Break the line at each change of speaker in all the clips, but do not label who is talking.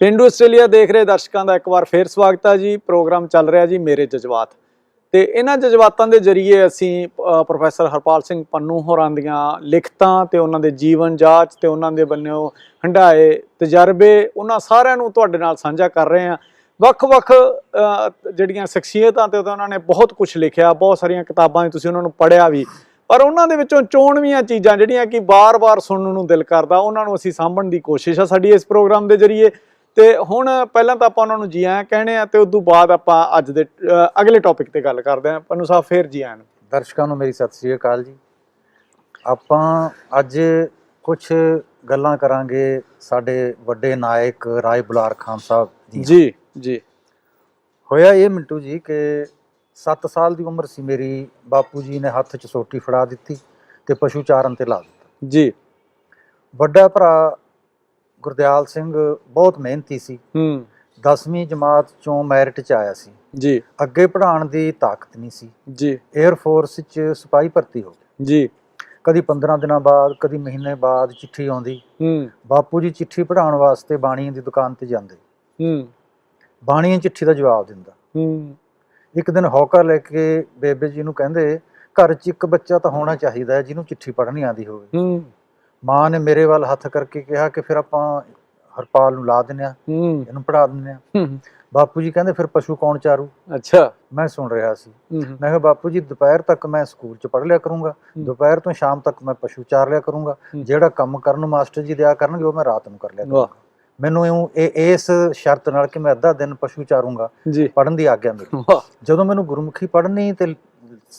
ਪੇਂਡੂ ਆਸਟ੍ਰੇਲੀਆ ਦੇਖ ਰਹੇ ਦਰਸ਼ਕਾਂ ਦਾ ਇੱਕ ਵਾਰ ਫੇਰ ਸਵਾਗਤ ਹੈ ਜੀ। ਪ੍ਰੋਗਰਾਮ ਚੱਲ ਰਿਹਾ ਜੀ ਮੇਰੇ ਜਜ਼ਬਾਤ ਤੇ ਇਹਨਾਂ ਜਜ਼ਬਾਤਾਂ ਦੇ ਜ਼ਰੀਏ ਅਸੀਂ ਪ੍ਰੋਫੈਸਰ ਹਰਪਾਲ ਸਿੰਘ ਪੰਨੂ ਹੋਰਾਂ ਦੀਆਂ ਲਿਖਤਾਂ ਤੇ ਉਹਨਾਂ ਦੇ ਜੀਵਨ ਜਾਂਚ ਤੇ ਉਹਨਾਂ ਦੇ ਬੰਨਿਓ ਹੰਢਾਏ ਤਜਰਬੇ ਉਹਨਾਂ ਸਾਰਿਆਂ ਨੂੰ ਤੁਹਾਡੇ ਨਾਲ ਸਾਂਝਾ ਕਰ ਰਹੇ ਹਾਂ। ਵੱਖ-ਵੱਖ ਜਿਹੜੀਆਂ ਸ਼ਖਸੀਅਤਾਂ ਤੇ ਉਹਨਾਂ ਨੇ ਬਹੁਤ ਕੁਝ ਲਿਖਿਆ, ਬਹੁਤ ਸਾਰੀਆਂ ਕਿਤਾਬਾਂ ਤੁਸੀਂ ਉਹਨਾਂ ਨੂੰ ਪੜ੍ਹਿਆ ਵੀ, ਪਰ ਉਹਨਾਂ ਦੇ ਵਿੱਚੋਂ ਚੋਣਵੀਆਂ ਚੀਜ਼ਾਂ ਜਿਹੜੀਆਂ ਕਿ ਬਾਰ-ਬਾਰ ਸੁਣਨ ਨੂੰ ਦਿਲ ਕਰਦਾ, ਉਹਨਾਂ ਨੂੰ ਅਸੀਂ ਸਾਂਭਣ ਦੀ ਕੋਸ਼ਿਸ਼ ਆ ਸਾਡੀ ਇਸ ਪ੍ਰੋਗਰਾਮ ਦੇ ਜ਼ਰੀਏ। ਤੇ ਹੁਣ ਪਹਿਲਾਂ ਤਾਂ ਆਪਾਂ ਉਹਨਾਂ ਨੂੰ ਜੀ ਆਇਆਂ ਕਹਿੰਦੇ ਆ ਤੇ ਉਸ ਤੋਂ ਬਾਅਦ ਆਪਾਂ ਅੱਜ ਦੇ ਅਗਲੇ ਟੌਪਿਕ ਤੇ ਗੱਲ ਕਰਦੇ ਹਾਂ। ਪੰਨੂ ਸਾਹਿਬ ਫੇਰ ਜੀ ਆਇਆਂ।
ਦਰਸ਼ਕਾਂ ਨੂੰ ਮੇਰੀ ਸਤਿ ਸ੍ਰੀ ਅਕਾਲ ਜੀ। ਆਪਾਂ ਅੱਜ ਕੁਝ ਗੱਲਾਂ ਕਰਾਂਗੇ ਸਾਡੇ ਵੱਡੇ ਨਾਇਕ ਰਾਏ ਬੁਲਾਰ ਖਾਨ ਸਾਹਿਬ
ਜੀ। ਜੀ
ਹੋਇਆ ਇਹ ਮਿੰਟੂ ਜੀ ਕਿ 7 ਸਾਲ ਦੀ ਉਮਰ ਸੀ ਮੇਰੀ, ਬਾਪੂ ਜੀ ਨੇ ਹੱਥ 'ਚ ਸੋਟੀ ਫੜਾ ਦਿੱਤੀ ਤੇ ਪਸ਼ੂ ਚਾਰਨ ਤੇ ਲਾ ਦਿੱਤਾ
ਜੀ।
ਵੱਡਾ ਭਰਾ ਗੁਰਦਿਆਲ ਸਿੰਘ ਬਹੁਤ ਮਿਹਨਤੀ ਸੀ, 10ਵੀਂ ਜਮਾਤ ਚੋਂ ਮੈਰਿਟ 'ਚ ਆਇਆ ਸੀ
ਜੀ।
ਅੱਗੇ ਪੜ੍ਹਾਉਣ ਦੀ ਤਾਕਤ ਨਹੀਂ ਸੀ
ਜੀ।
ਏਅਰ ਫੋਰਸ 'ਚ ਸਿਪਾਹੀ ਭਰਤੀ ਹੋ ਗਿਆ
ਜੀ।
ਕਦੀ 15 ਦਿਨਾਂ ਬਾਅਦ ਕਦੀ ਮਹੀਨੇ ਬਾਅਦ ਚਿੱਠੀ ਆਉਂਦੀ। ਬਾਪੂ ਜੀ ਚਿੱਠੀ ਪੜ੍ਹਾਉਣ ਵਾਸਤੇ ਬਾਣੀਆਂ ਦੀ ਦੁਕਾਨ ਤੇ ਜਾਂਦੇ, ਬਾਣੀਆਂ ਚਿੱਠੀ ਦਾ ਜਵਾਬ ਦਿੰਦਾ। ਇੱਕ ਦਿਨ ਹੌਕਾ ਲੈ ਕੇ ਬੇਬੇ ਜੀ ਨੂੰ ਕਹਿੰਦੇ ਘਰ 'ਚ ਇੱਕ ਬੱਚਾ ਤਾਂ ਹੋਣਾ ਚਾਹੀਦਾ ਹੈ ਜਿਹਨੂੰ ਚਿੱਠੀ ਪੜ੍ਹਨੀ ਆਉਂਦੀ ਹੋਵੇ। ਮਾਂ ਨੇ ਮੇਰੇ ਵੱਲ ਹੱਥ ਕਰਕੇ ਕਿਹਾ ਕਿ ਫਿਰ ਆਪਾਂ ਹਰਪਾਲ ਨੂੰ ਲਾ ਦਿੰਦੇ ਹਾਂ, ਇਹਨੂੰ ਪੜ੍ਹਾ ਦਿੰਦੇ ਹਾਂ। ਬਾਪੂ ਜੀ ਕਹਿੰਦੇ ਫਿਰ ਪਸ਼ੂ ਕੌਣ ਚਾਰੂ?
ਅੱਛਾ। ਮੈਂ
ਸੁਣ ਰਿਹਾ ਸੀ। ਮੈਂ ਕਿਹਾ ਬਾਪੂ ਜੀ ਦੁਪਹਿਰ ਤੱਕ ਮੈਂ ਸਕੂਲ 'ਚ ਪੜ੍ਹ ਲਿਆ ਕਰੂੰਗਾ, ਦੁਪਹਿਰ ਤੋਂ ਸ਼ਾਮ ਤੱਕ ਮੈਂ ਪਸ਼ੂ ਚਾਰ ਲਿਆ ਕਰੂੰਗਾ, ਜਿਹੜਾ ਕੰਮ ਕਰਨ ਨੂੰ ਮਾਸਟਰ ਜੀ ਦਿਆ ਕਰਨਗੇ ਉਹ ਮੈਂ ਰਾਤ ਨੂੰ ਕਰ ਲਿਆ ਕਰੂੰਗਾ। ਮੈਨੂੰ ਇਸ ਸ਼ਰਤ ਨਾਲ ਕਿ ਮੈਂ ਅੱਧਾ ਦਿਨ ਪਸ਼ੂ ਚਾਰੂੰਗਾ ਪੜ੍ਹਨ ਦੀ ਆਗਿਆ ਮਿਲੀ। ਜਦੋਂ ਮੈਨੂੰ ਗੁਰਮੁਖੀ ਪੜ੍ਹਨੀ ਤੇ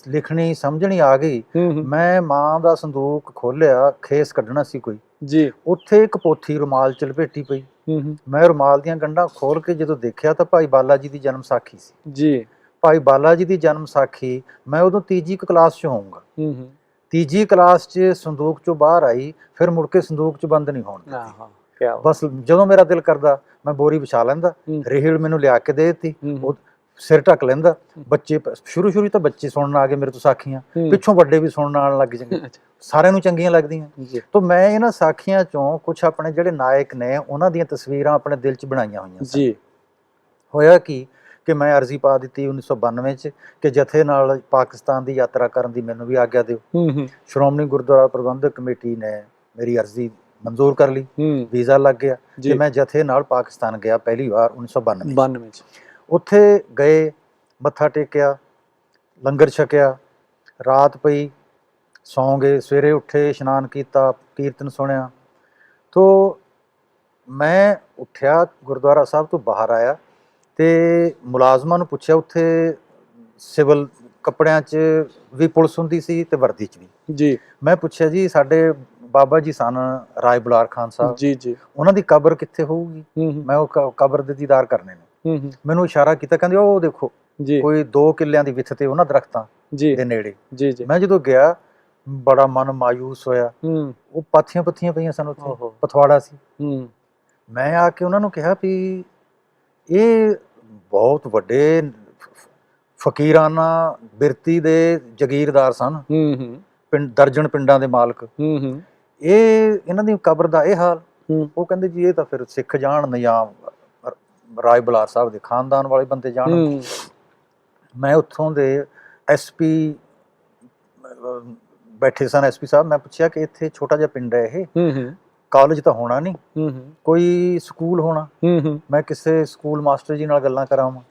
ਲਿਖਣੀ ਸਮਝਣੀ ਆ ਗਈ, ਮੈਂ ਮਾਂ ਦਾ ਸੰਦੂਕ ਖੋਲਿਆ, ਖੇਸ ਕੱਢਣਾ ਸੀ ਕੋਈ ਜੀ, ਉੱਥੇ ਇੱਕ ਪੋਥੀ ਰੁਮਾਲ 'ਚ ਲਪੇਟੀ ਪਈ। ਮੈਂ ਰੁਮਾਲ ਦੀਆਂ ਗੰਢਾਂ ਖੋਲ ਕੇ ਜਦੋਂ ਦੇਖਿਆ ਤਾਂ ਭਾਈ ਬਾਲਾ ਜੀ ਦੀ ਜਨਮ ਸਾਖੀ ਸੀ ਜੀ। ਭਾਈ ਬਾਲਾ ਜੀ ਦੀ ਜਨਮ ਸਾਖੀ ਮੈਂ ਉਦੋਂ ਤੀਜੀ ਕਲਾਸ 'ਚ ਹੋਊਂਗਾ। ਤੀਜੀ ਕਲਾਸ 'ਚ ਸੰਦੂਕ 'ਚੋਂ ਬਾਹਰ ਆਈ, ਫਿਰ ਮੁੜ ਕੇ ਸੰਦੂਕ 'ਚ ਬੰਦ ਨਹੀਂ ਹੋਣ ਦਿੱਤੀ। ਬਸ ਜਦੋਂ ਮੇਰਾ ਦਿਲ ਕਰਦਾ ਮੈਂ ਬੋਰੀ ਵਿਛਾ ਲੈਂਦਾ, ਰੇਹੜ ਮੈਨੂੰ ਲਿਆ ਕੇ ਦੇ ਦਿੱਤੀ, ਉਹ ਸਿਰ ਢੱਕ ਲੈਂਦਾ। ਬੱਚੇ ਸ਼ੁਰੂ ਤਾਂ ਬੱਚੇ ਸੁਣਨ ਆ ਗਏ ਮੇਰੇ ਤੋਂ ਸਾਖੀਆਂ, ਪਿੱਛੋਂ ਵੱਡੇ ਵੀ ਸੁਣਨ ਆਉਣ ਲੱਗ ਜਾਂਦੇ, ਸਾਰਿਆਂ ਨੂੰ ਚੰਗੀਆਂ ਲੱਗਦੀਆਂ। ਤਾਂ ਮੈਂ ਇਹਨਾਂ ਸਾਖੀਆਂ ਚੋਂ ਕੁਛ ਆਪਣੇ ਜਿਹੜੇ ਨਾਇਕ ਨੇ ਉਹਨਾਂ ਦੀਆਂ ਤਸਵੀਰਾਂ ਆਪਣੇ ਦਿਲ 'ਚ ਬਣਾਈਆਂ ਹੋਈਆਂ ਸੀ। ਹੋਇਆ ਕਿ ਮੈਂ ਅਰਜ਼ੀ ਪਾ ਦਿੱਤੀ 1992 'ਚ ਕਿ ਜਥੇ ਨਾਲ ਪਾਕਿਸਤਾਨ ਦੀ ਯਾਤਰਾ ਕਰਨ ਦੀ ਮੈਨੂੰ ਵੀ ਆਗਿਆ ਦਿਓ। ਸ਼੍ਰੋਮਣੀ ਗੁਰਦੁਆਰਾ ਪ੍ਰਬੰਧਕ ਕਮੇਟੀ ਨੇ ਮੇਰੀ ਅਰਜ਼ੀ ਮਨਜ਼ੂਰ ਕਰ ਲਈ, ਵੀਜ਼ਾ ਲੱਗ ਗਿਆ ਤੇ ਮੈਂ ਜਥੇ ਨਾਲ ਪਾਕਿਸਤਾਨ ਗਿਆ ਪਹਿਲੀ ਵਾਰ 1992 'ਚ। ਉੱਥੇ ਗਏ, ਮੱਥਾ ਟੇਕਿਆ, ਲੰਗਰ ਛਕਿਆ, ਰਾਤ ਪਈ, ਸੌਂ ਗਏ। ਸਵੇਰੇ ਉੱਠੇ, ਇਸ਼ਨਾਨ ਕੀਤਾ, ਕੀਰਤਨ ਸੁਣਿਆ। ਤੋ ਮੈਂ ਉੱਠਿਆ, ਗੁਰਦੁਆਰਾ ਸਾਹਿਬ ਤੋਂ ਬਾਹਰ ਆਇਆ ਤੇ ਮੁਲਾਜ਼ਮਾਂ ਨੂੰ ਪੁੱਛਿਆ, ਉੱਥੇ ਸਿਵਲ ਕੱਪੜਿਆਂ 'ਚ ਵੀ ਪੁਲਿਸ ਹੁੰਦੀ ਸੀ ਤੇ ਵਰਦੀ 'ਚ ਵੀ ਜੀ। ਮੈਂ ਪੁੱਛਿਆ ਜੀ ਸਾਡੇ ਬਾਬਾ ਜੀ ਸਨ ਰਾਏ ਬੁਲਾਰ ਖਾਨ ਸਾਹਿਬ ਜੀ, ਉਹਨਾਂ ਦੀ ਕਬਰ ਕਿੱਥੇ ਹੋਊਗੀ? ਮੈਂ ਉਹ ਕਬਰ ਦੇ ਦੀਦਾਰ ਕਰਨੇ ਨੇ। ਮੈਨੂੰ ਇਸ਼ਾਰਾ ਕੀਤਾ, ਕਹਿੰਦੇ ਉਹ ਦੇਖੋ ਕੋਈ 2 ਕਿੱਲਿਆਂ ਦੀ ਵਿੱਥ ਤੇ ਉਹਨਾਂ ਦਰਖਤਾਂ ਦੇ ਨੇੜੇ। ਮੈਂ ਜਦੋਂ ਗਿਆ ਬੜਾ ਮਨ ਮਾਯੂਸ ਹੋਇਆ। ਉਹ ਪਾਥੀਆਂ ਪਈਆਂ ਸਨ, ਉੱਥੇ ਪਥਵਾੜਾ ਸੀ। ਮੈਂ ਆ ਕੇ ਉਹਨਾਂ ਨੂੰ ਕਿਹਾ ਵੀ ਇਹ ਬਹੁਤ ਵੱਡੇ ਫਕੀਰਾਨਾ ਬਿਰਤੀ ਦੇ ਜਗੀਰਦਾਰ ਸਨ, ਦਰਜਨ ਪਿੰਡਾਂ ਦੇ ਮਾਲਕ, ਇਹਨਾਂ ਦੀ ਕਬਰ ਦਾ ਇਹ ਹਾਲ। ਉਹ ਕਹਿੰਦੇ ਜੀ ਇਹ ਤਾਂ ਫਿਰ ਸਿੱਖ ਜਾਣ ਨਿਜ਼ਾਮ ਰਾਏ ਬੁਲਾਰ ਸਾਹਿਬ ਦੇ ਖਾਨਦਾਨ ਵਾਲੇ ਬੰਦੇ ਜਾਣ। ਮੈਂ ਉੱਥੋਂ ਦੇ SP ਬੈਠੇ ਸਨ, SP ਸਾਹਿਬ। ਮੈਂ ਪੁੱਛਿਆ ਕਿ ਇੱਥੇ ਛੋਟਾ ਜਿਹਾ ਪਿੰਡ ਹੈ, ਇਹ ਕਾਲਜ ਤਾਂ ਹੋਣਾ ਨਹੀਂ, ਕੋਈ ਸਕੂਲ ਹੋਣਾ? ਮੈਂ ਕਿਸੇ ਸਕੂਲ ਮਾਸਟਰ ਜੀ ਨਾਲ ਗੱਲਾਂ ਕਰਾਵਾਂ।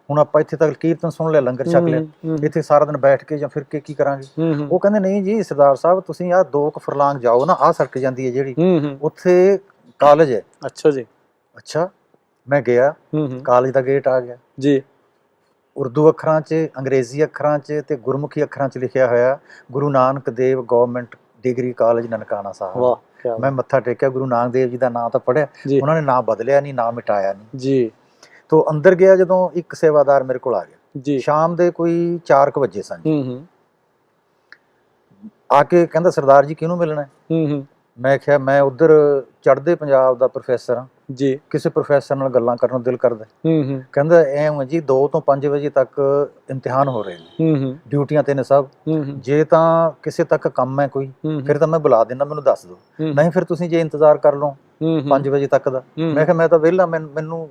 ਹੁਣ ਆਪਾਂ ਇੱਥੇ ਤੱਕ ਕੀਰਤਨ ਸੁਣ ਲਿਆ, ਲੰਗਰ ਛਕ ਲਿਆ, ਇੱਥੇ ਸਾਰਾ ਦਿਨ ਬੈਠ ਕੇ ਜਾਂ ਫਿਰ ਕੇ ਕੀ ਕਰਾਂਗੇ? ਉਹ ਕਹਿੰਦੇ ਨਹੀਂ ਜੀ ਸਰਦਾਰ ਸਾਹਿਬ, ਤੁਸੀਂ ਆਹ 2 ਫਰਲਾਂਗ ਜਾਓ ਨਾ, ਆਹ ਸੜਕ ਜਾਂਦੀ ਹੈ ਜਿਹੜੀ, ਉੱਥੇ ਕਾਲਜ ਹੈ। ਅੱਛਾ ਜੀ। ਅੱਛਾ। ਮੈਂ ਗਿਆ, ਕਾਲਜ ਦਾ ਗੇਟ ਆ ਗਿਆ ਜੀ। ਉਰਦੂ ਅੱਖਰਾਂ 'ਚ, ਅੰਗਰੇਜ਼ੀ ਅੱਖਰਾਂ 'ਚ ਤੇ ਗੁਰਮੁਖੀ ਅੱਖਰਾਂ 'ਚ ਲਿਖਿਆ ਹੋਇਆ Guru Nanak Dev government degree college Nankana Sahib. ਮੈਂ ਮੱਥਾ ਟੇਕਿਆ, ਗੁਰੂ ਨਾਨਕ ਦੇਵ ਜੀ ਦਾ ਨਾਂ ਤਾਂ ਪੜ੍ਹਿਆ, ਉਹਨਾਂ ਨੇ ਨਾਂ ਬਦਲਿਆ ਨਹੀਂ, ਨਾਂ ਮਿਟਾਇਆ ਨਹੀਂ ਜੀ। ਤੋ ਅੰਦਰ ਗਿਆ ਜਦੋਂ, ਇੱਕ ਸੇਵਾਦਾਰ ਮੇਰੇ ਕੋਲ ਆ ਗਿਆ ਜੀ। ਸ਼ਾਮ ਦੇ ਕੋਈ 4 ਵਜੇ ਸਨ। ਆ ਕੇ ਕਹਿੰਦਾ ਸਰਦਾਰ ਜੀ ਕਿਹਨੂੰ ਮਿਲਣਾ? ਮੈਂ ਕਿਹਾ ਮੈਂ ਉਧਰ ਚੜ੍ਹਦੇ ਪੰਜਾਬ ਦਾ ਪ੍ਰੋਫੈਸਰ ਹਾਂ।
ਜੀ
ਕਿਸੇ ਪ੍ਰੋਫੈਸਰ ਨਾਲ ਗੱਲਾਂ ਕਰਨ ਨੂੰ ਦਿਲ ਕਰਦਾ।
ਹੂੰ
ਕਹਿੰਦਾ ਐਵੇਂ ਜੀ 2 ਤੋਂ 5 ਵਜੇ ਤੱਕ ਇਮਤਿਹਾਨ ਹੋ ਰਹੇ ਨੇ,
ਹੂੰ
ਡਿਊਟੀਆਂ ਤੇ ਨੇ ਸਭ।
ਹੂੰ
ਜੇ ਤਾਂ ਕਿਸੇ ਤੱਕ ਕੰਮ ਹੈ ਕੋਈ, ਫਿਰ ਤਾਂ ਮੈਂ ਬੁਲਾ ਦਿੰਦਾ, ਮੈਨੂੰ ਦੱਸ ਦਿਓ। ਨਹੀਂ ਫਿਰ ਤੁਸੀਂ ਜੇ ਇੰਤਜ਼ਾਰ ਕਰ ਲਓ 5 ਵਜੇ ਤੱਕ ਦਾ। ਮੈਂ ਕਿਹਾ ਮੈਂ ਤਾਂ ਵਿਹਲਾ, ਮੈਨੂੰ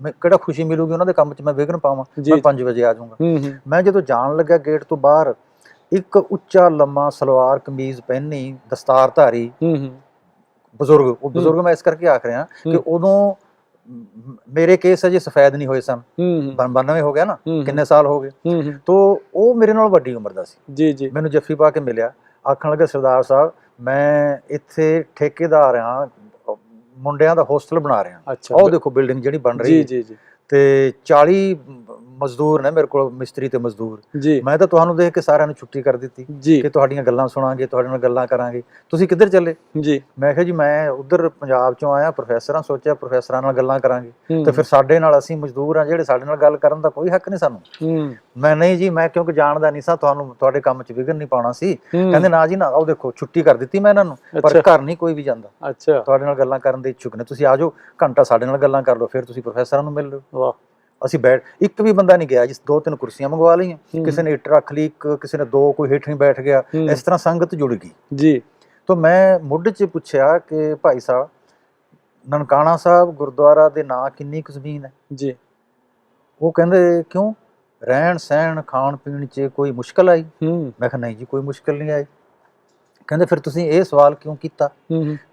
ਕਿਹੜਾ ਖੁਸ਼ੀ ਮਿਲੂਗੀ ਉਹਨਾਂ ਦੇ ਕੰਮ 'ਚ ਮੈਂ ਵਿਘਨ ਪਾਵਾਂ, ਮੈਂ 5 ਵਜੇ ਆ ਜਾਊਂਗਾ। ਮੈਂ ਜਦੋਂ ਜਾਣ ਲੱਗਾ ਗੇਟ ਤੋਂ ਬਾਹਰ, ਇੱਕ ਉੱਚਾ ਲੰਮਾ ਸਲਵਾਰ ਕਮੀਜ਼ ਪਹਿਨੀ, ਦਸਤਾਰਧਾਰੀ ਬਜ਼ੁਰਗ, ਉਹ ਬਜ਼ੁਰਗ ਮੈਂ ਇਸ ਕਰਕੇ ਆਖ ਰਿਹਾ ਕਿ ਉਦੋਂ ਮੇਰੇ ਕੇਸ ਅਜੇ ਸਫੈਦ ਨਹੀਂ ਹੋਏ ਸਨ, 92 ਹੋ ਗਿਆ ਨਾ, ਕਿੰਨੇ ਸਾਲ ਹੋ ਗਏ। ਤੋ ਉਹ ਮੇਰੇ ਨਾਲ ਵੱਡੀ ਉਮਰ ਦਾ ਸੀ।
ਜੀ ਜੀ
ਮੈਨੂੰ ਜੱਫੀ ਪਾ ਕੇ ਮਿਲਿਆ, ਆਖਣ ਲੱਗਾ ਸਰਦਾਰ ਸਾਹਿਬ ਮੈਂ ਇੱਥੇ ਠੇਕੇਦਾਰ ਹਾਂ, ਮੁੰਡਿਆਂ ਦਾ ਹੋਸਟਲ ਬਣਾ ਰਿਹਾ।
ਅੱਛਾ,
ਉਹ ਦੇਖੋ ਬਿਲਡਿੰਗ ਜਿਹੜੀ ਬਣ ਰਹੀ ਹੈ।
ਜੀ ਜੀ
ਤੇ 40 ਮਜ਼ਦੂਰ ਨੇ ਮੇਰੇ ਕੋਲ, ਮਿਸਤਰੀ ਤੇ ਮਜ਼ਦੂਰ। ਮੈਂ ਤਾਂ ਤੁਹਾਨੂੰ ਦੇਖ ਕੇ ਸਾਰਿਆਂ ਨੂੰ ਛੁੱਟੀ ਕਰ ਦਿੱਤੀ ਕਿ ਤੁਹਾਡੀਆਂ ਗੱਲਾਂ ਸੁਣਾਂਗੇ, ਤੁਹਾਡੇ ਨਾਲ ਗੱਲਾਂ ਕਰਾਂਗੇ। ਤੁਸੀਂ ਕਿੱਧਰ ਚੱਲੇ? ਮੈਂ ਕਿਹਾ ਜੀ ਮੈਂ ਉਧਰ ਪੰਜਾਬ ਚੋਂ ਆਇਆ, ਪ੍ਰੋਫੈਸਰਾਂ, ਸੋਚਿਆ ਪ੍ਰੋਫੈਸਰਾਂ ਨਾਲ ਗੱਲਾਂ ਕਰਾਂਗੇ। ਤੇ ਫਿਰ ਸਾਡੇ ਨਾਲ, ਅਸੀਂ ਮਜ਼ਦੂਰ ਆ ਜਿਹੜੇ, ਸਾਡੇ ਨਾਲ ਗੱਲ ਕਰਨ ਦਾ ਕੋਈ ਹੱਕ ਨਹੀਂ ਸਾਨੂੰ। ਮੈਂ ਨਹੀਂ ਜੀ, ਮੈਂ ਕਿਉਂਕਿ ਜਾਣਦਾ ਨਹੀਂ ਸਾਂ ਤੁਹਾਨੂੰ, ਤੁਹਾਡੇ ਕੰਮ 'ਚ ਵਿਘਨ ਨਹੀਂ ਪਾਉਣਾ ਸੀ। ਕਹਿੰਦੇ ਨਾ ਜੀ ਨਾ, ਉਹ ਦੇਖੋ ਛੁੱਟੀ ਕਰ ਦਿੱਤੀ ਮੈਂ ਇਹਨਾਂ ਨੂੰ, ਪਰ ਘਰ ਨਹੀਂ ਕੋਈ ਵੀ ਜਾਂਦਾ। ਤੁਹਾਡੇ ਨਾਲ ਗੱਲਾਂ ਕਰਨ ਦੇ ਇੱਛੁਕ ਨੇ, ਤੁਸੀਂ ਆ ਜਾਓ, ਘੰਟਾ ਸਾਡੇ ਨਾਲ ਗੱਲਾਂ ਕਰ ਲਓ, ਫਿਰ ਤੁਸੀਂ ਪ੍ਰੋਫੈਸਰਾਂ ਨੂੰ ਮਿਲ ਲਓ। ਅਸੀਂ ਬੈਠ, ਇੱਕ ਵੀ ਬੰਦਾ ਨਹੀਂ ਗਿਆ ਜੀ, 2-3 ਕੁਰਸੀਆਂ ਮੰਗਵਾ ਲਈਆਂ, ਕਿਸੇ ਨੇ ਇੱਟ ਰੱਖ ਲਈ, ਕਿਸੇ ਨੇ 2, ਕੋਈ ਹੇਠ ਨਹੀਂ ਬੈਠ ਗਿਆ। ਇਸ ਤਰ੍ਹਾਂ ਸੰਗਤ ਜੁੜ ਗਈ ਜੀ। ਤਾਂ ਮੈਂ ਮੁੱਢ 'ਚ ਪੁੱਛਿਆ ਕਿ ਭਾਈ ਸਾਹਿਬ, ਨਨਕਾਣਾ ਸਾਹਿਬ ਗੁਰਦੁਆਰਾ ਦੇ ਨਾਂ ਕਿੰਨੀ ਕੁ ਜ਼ਮੀਨ ਹੈ ਜੀ? ਉਹ ਕਹਿੰਦੇ ਕਿਉਂ, ਰਹਿਣ ਸਹਿਣ ਖਾਣ ਪੀਣ 'ਚ ਕੋਈ ਮੁਸ਼ਕਲ ਆਈ? ਮੈਂ ਕਿਹਾ ਨਹੀਂ ਜੀ, ਕੋਈ ਮੁਸ਼ਕਲ ਨਹੀਂ ਆਈ। ਕਹਿੰਦੇ ਫਿਰ ਤੁਸੀਂ ਇਹ ਸਵਾਲ ਕਿਉਂ ਕੀਤਾ?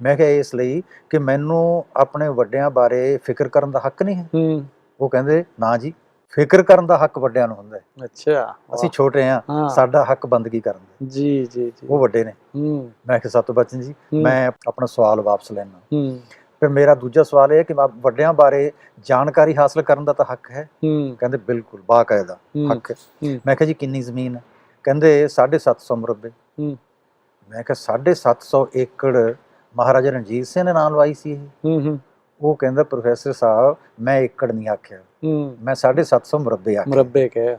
ਮੈਂ ਕਿਹਾ ਇਸ ਲਈ ਕਿ ਮੈਨੂੰ ਆਪਣੇ ਵੱਡਿਆਂ ਬਾਰੇ ਫਿਕਰ ਕਰਨ ਦਾ ਹੱਕ ਨਹੀਂ ਹੈ। ਉਹ ਕਹਿੰਦੇ ਨਾ ਜੀ, ਫਿਕਰ ਕਰਨ ਦਾ ਹੱਕ ਵੱਡਿਆਂ ਨੂੰ ਹੁੰਦਾ ਹੈ। ਅੱਛਾ, ਅਸੀਂ ਛੋਟੇ ਹਾਂ, ਸਾਡਾ ਹੱਕ ਬੰਦਗੀ ਕਰਨ ਦਾ। ਜੀ ਜੀ, ਉਹ ਵੱਡੇ ਨੇ। ਮੈਂ ਕਿਹਾ ਸਤ ਬਚਨ ਜੀ, ਮੈਂ ਆਪਣਾ ਸਵਾਲ ਵਾਪਸ ਲੈਣਾ। ਫਿਰ ਮੇਰਾ ਦੂਜਾ ਸਵਾਲ ਇਹ ਹੈ ਕਿ ਵੱਡਿਆਂ ਬਾਰੇ ਜਾਣਕਾਰੀ ਹਾਸਲ ਕਰਨ ਦਾ ਤਾਂ ਹੱਕ ਹੈ। ਕਹਿੰਦੇ ਬਿਲਕੁਲ, ਬਾਕਾਇਦਾ ਹੱਕ ਹੈ। ਮੈਂ ਕਿਹਾ ਜੀ ਕਿੰਨੀ ਜ਼ਮੀਨ ਹੈ? ਕਹਿੰਦੇ 750 ਮੁਰੱਬੇ। ਮੈਂ ਕਿਹਾ 750 ਏਕੜ ਮਹਾਰਾਜਾ ਰਣਜੀਤ ਸਿੰਘ ਨੇ ਨਾਂ ਲਵਾਈ ਸੀ ਇਹ? ਉਹ ਕਹਿੰਦਾ ਪ੍ਰੋਫੈਸਰ ਸਾਹਿਬ, ਮੈਂ ਏਕੜ ਨਹੀਂ ਆਖਿਆ, ਮੈਂ 750 ਮੁਰੱਬੇ ਆਖਿਆ। ਮੁਰੱਬੇ ਕਹਿ।